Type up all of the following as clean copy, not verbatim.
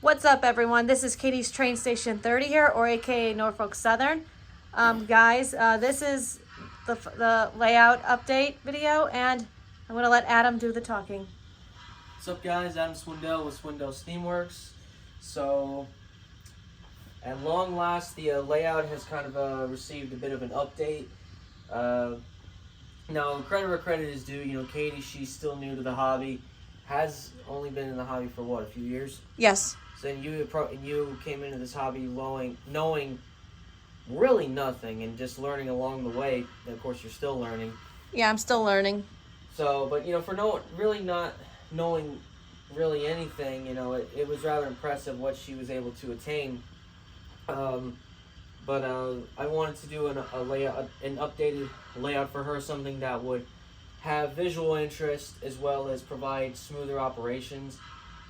What's up, everyone? This is Katie's Train Station 30 here, or aka Norfolk Southern. Guys, this is the layout update video, and I'm going to let Adam do the talking. What's up, guys? Adam Swindell with Swindell Steamworks. So, at long last, the layout has kind of received a bit of an update. Now, credit where credit is due. You know, Katie, she's still new to the hobby. Has only been in the hobby for what, a few years? Yes. So you came into this hobby knowing really nothing and just learning along the way. And of course, you're still learning. Yeah, I'm still learning. So, but you know, for really not knowing really anything, you know, it was rather impressive what she was able to attain. But I wanted to do an updated layout for her, something that would have visual interest as well as provide smoother operations.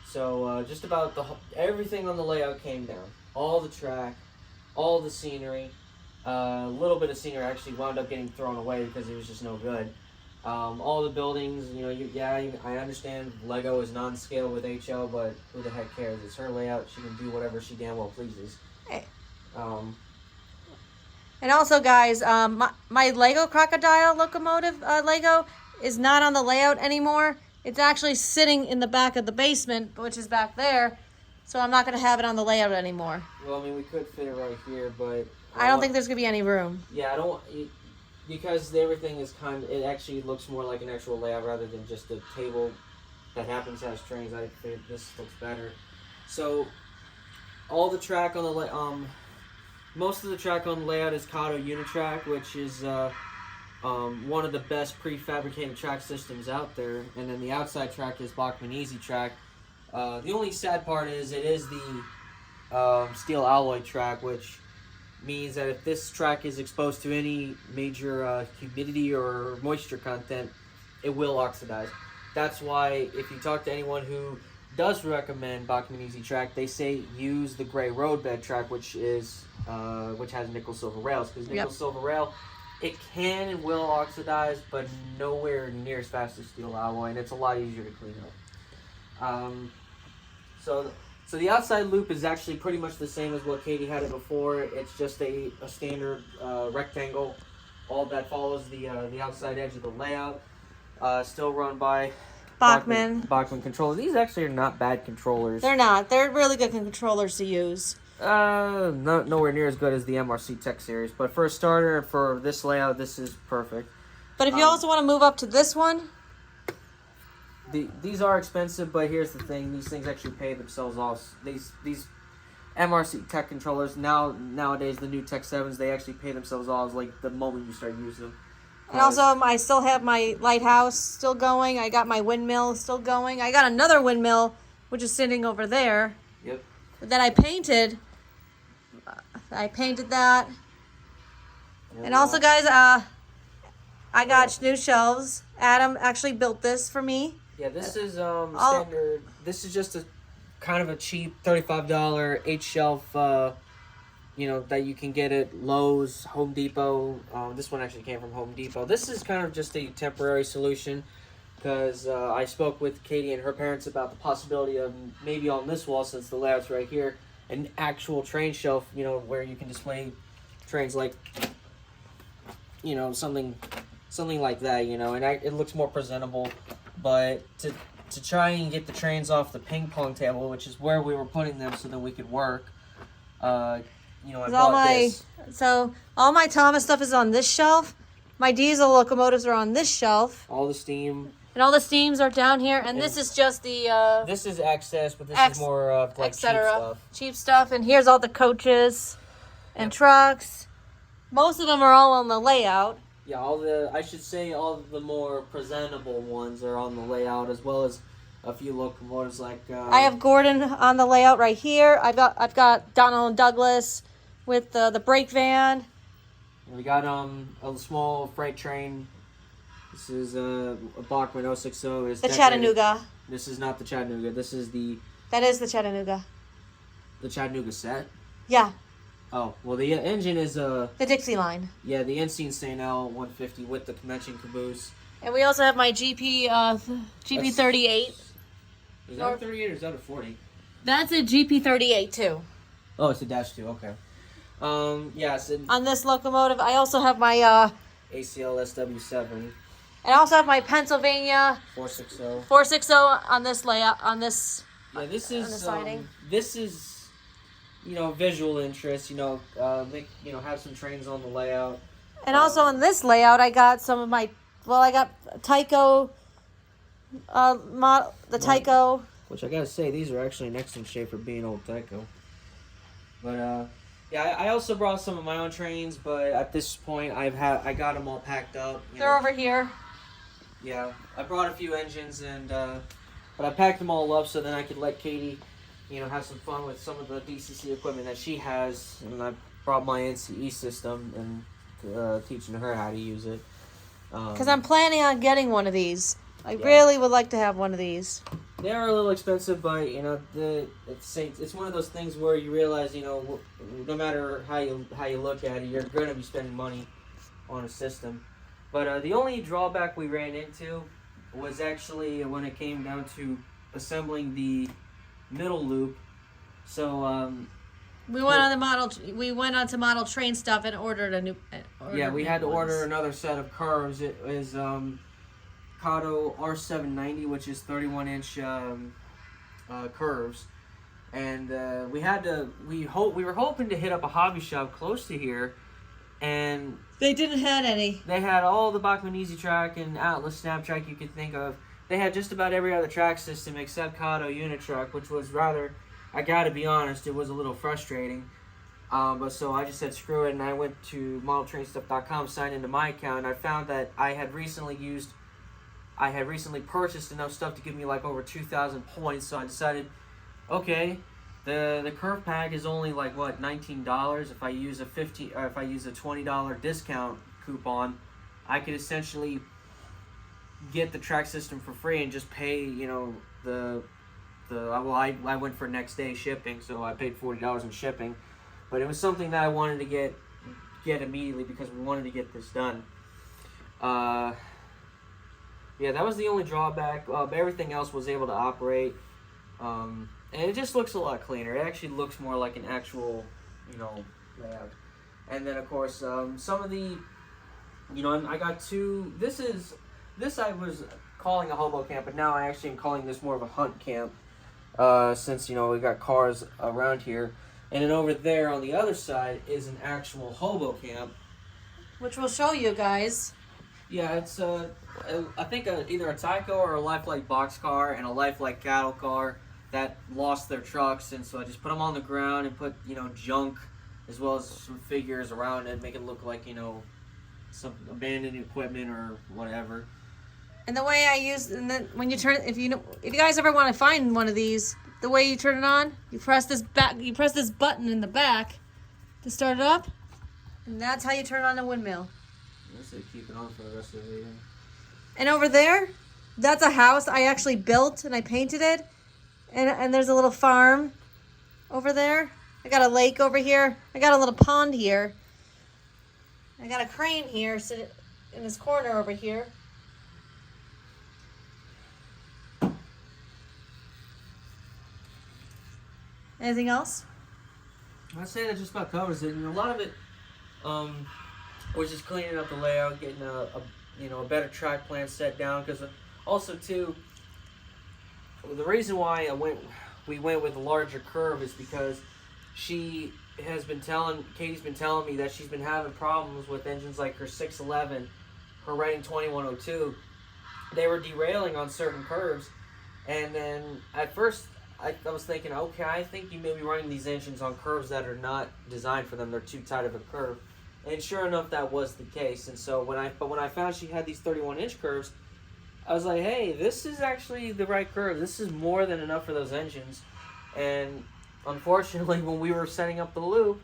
So just about everything on the layout came down. All the track, all the scenery, a little bit of scenery actually wound up getting thrown away because it was just no good. All the buildings, you know, I understand Lego is non-scale with HL, but who the heck cares? It's her layout. She can do whatever she damn well pleases. Hey. And also, guys, my Lego crocodile locomotive Lego is not on the layout anymore. It's actually sitting in the back of the basement, which is back there. So I'm not going to have it on the layout anymore. Well, I mean, we could fit it right here, but I don't think there's going to be any room. Yeah, because everything is it actually looks more like an actual layout rather than just a table that happens to have trains. I think this looks better. So, all the track on the most of the track on the layout is Kato Unitrack, which is one of the best prefabricated track systems out there, and then the outside track is Bachmann Easy Track. The only sad part is it is the steel alloy track, which means that if this track is exposed to any major humidity or moisture content, it will oxidize. That's why if you talk to anyone who does recommend Bachmann Easy Track, they say use the gray roadbed track, which has nickel silver rails, because nickel silver rail, it can and will oxidize, but nowhere near as fast as steel alloy, and it's a lot easier to clean up. So the outside loop is actually pretty much the same as what Katie had it before. It's just a standard rectangle, all that follows the outside edge of the layout. Still run by Bachmann controllers. These actually are not bad controllers. They're not. They're really good controllers to use. Nowhere near as good as the MRC Tech series, but for a starter, for this layout, this is perfect. But if you also want to move up to this one, these are expensive, but here's the thing: these things actually pay themselves off. These MRC Tech controllers nowadays, the new Tech 7s, they actually pay themselves off like the moment you start using them. And also, I still have my lighthouse still going. I got my windmill still going. I got another windmill, which is sitting over there. Yep. That I painted. I painted that. And also, guys, I got new shelves. Adam actually built this for me. Yeah, this is standard. This is just a kind of a cheap $35 H-shelf, that you can get at Lowe's, Home Depot. This one actually came from Home Depot. This is kind of just a temporary solution because I spoke with Katie and her parents about the possibility of maybe on this wall, since the layout's right here, an actual train shelf, where you can display trains like, something like that, and it looks more presentable. But to try and get the trains off the ping pong table, which is where we were putting them so that we could work, I bought this. So all my Thomas stuff is on this shelf. My diesel locomotives are on this shelf. All the steam. And all the steams are down here. And this is just the... this is excess, but this is more of like cheap stuff. Cheap stuff. And here's all the coaches and trucks. Most of them are all on the layout. Yeah, all the more presentable ones are on the layout, as well as a few locomotives like... I have Gordon on the layout right here. I've got Donald and Douglas with the brake van. We got a small freight train. This is a Bachmann 060. It's the Chattanooga. This is not the Chattanooga. This is the... That is the Chattanooga. The Chattanooga set? Yeah. Oh, well, the engine is the Dixie line. Yeah, the Ensign St. L 150 with the convention caboose. And we also have my GP 38. Is that a 38 or is that a 40? That's a GP38 too. Oh, it's a dash 2. Okay. Yes. On this locomotive, I also have my ACL SW7 and I also have my Pennsylvania 460. 460 on this layout on this. Yeah, this on the is siding. this is visual interest. Have some trains on the layout. And also on this layout, I got some of my. Well, I got Tyco. The Tyco. Which I gotta say, these are actually in excellent shape for being old Tyco. But yeah, I also brought some of my own trains, but at this point, I got them all packed up. They're over here. Yeah, I brought a few engines but I packed them all up so then I could let Katie, have some fun with some of the DCC equipment that she has, and I brought my NCE system and teaching her how to use it. Because I'm planning on getting one of these. I really would like to have one of these. They are a little expensive, but it's one of those things where you realize, no matter how you look at it, you're going to be spending money on a system. But the only drawback we ran into was actually when it came down to assembling the middle loop. So we went on to model train stuff and ordered a new. We had to order another set of curves. It was Kato R790, which is 31-inch curves, and we were hoping to hit up a hobby shop close to here, and they didn't have any. They had all the Bachmann Easy Track and Atlas Snap Track you could think of. They had just about every other track system except Kato Unit Track, which was rather, I gotta be honest, it was a little frustrating. But so I just said screw it, and I went to modeltrainstuff.com, signed into my account, and I found that I had recently purchased enough stuff to give me like over 2,000 points, so I decided, okay, the curve pack is only like what, $19. If I use a $20 discount coupon, I could essentially get the track system for free and just pay, I went for next day shipping, so I paid $40 in shipping, but it was something that I wanted to get immediately because we wanted to get this done. Yeah, that was the only drawback. Everything else was able to operate, and it just looks a lot cleaner. It actually looks more like an actual, layout. And then of course, some of the, I got two. This I was calling a hobo camp, but now I actually am calling this more of a hunt camp, since we got cars around here. And then over there on the other side is an actual hobo camp, which we'll show you guys. Yeah, it's I think either a Tyco or a Lifelike boxcar and a Lifelike cattle car that lost their trucks, and so I just put them on the ground and put junk as well as some figures around it, make it look like some abandoned equipment or whatever. And the way I use, and then when you turn, if you guys ever want to find one of these, the way you turn it on, you press this button in the back to start it up, and that's how you turn on the windmill. Let's keep it on for the rest of the video. And over there, that's a house I actually built and I painted it, and there's a little farm over there. I got a lake over here. I got a little pond here. I got a crane here sitting in this corner over here. Anything else? I'd say that just about covers it, and a lot of it was just cleaning up the layout, getting a better track plan set down. Because also too, the reason why we went with a larger curve is because Katie's been telling me that she's been having problems with engines like her 611, her Reading 2102. They were derailing on certain curves, and then at first I was thinking, okay, I think you may be running these engines on curves that are not designed for them. They're too tight of a curve. And sure enough, that was the case. And so when I found she had these 31-inch curves, I was like, hey, this is actually the right curve. This is more than enough for those engines. And unfortunately, when we were setting up the loop,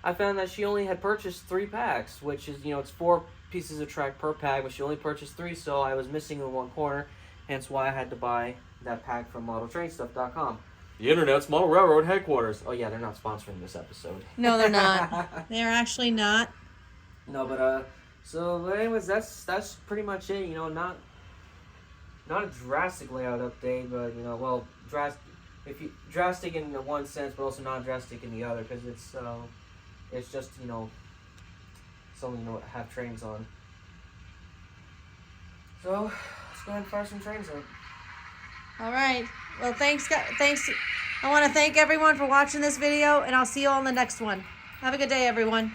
I found that she only had purchased 3 packs, which is, it's 4 pieces of track per pack, but she only purchased 3, so I was missing in one corner, hence why I had to buy that pack from modeltrainstuff.com. The internet's model railroad headquarters. Oh yeah, they're not sponsoring this episode. No, they're not. They're actually not. No, but anyways, that's pretty much it. Not a drastic layout update, but if you drastic in the one sense, but also non-drastic in the other, because it's just something to have trains on. So let's go ahead and fire some trains up. All right. Well, thanks. I want to thank everyone for watching this video, and I'll see you all in the next one. Have a good day, everyone.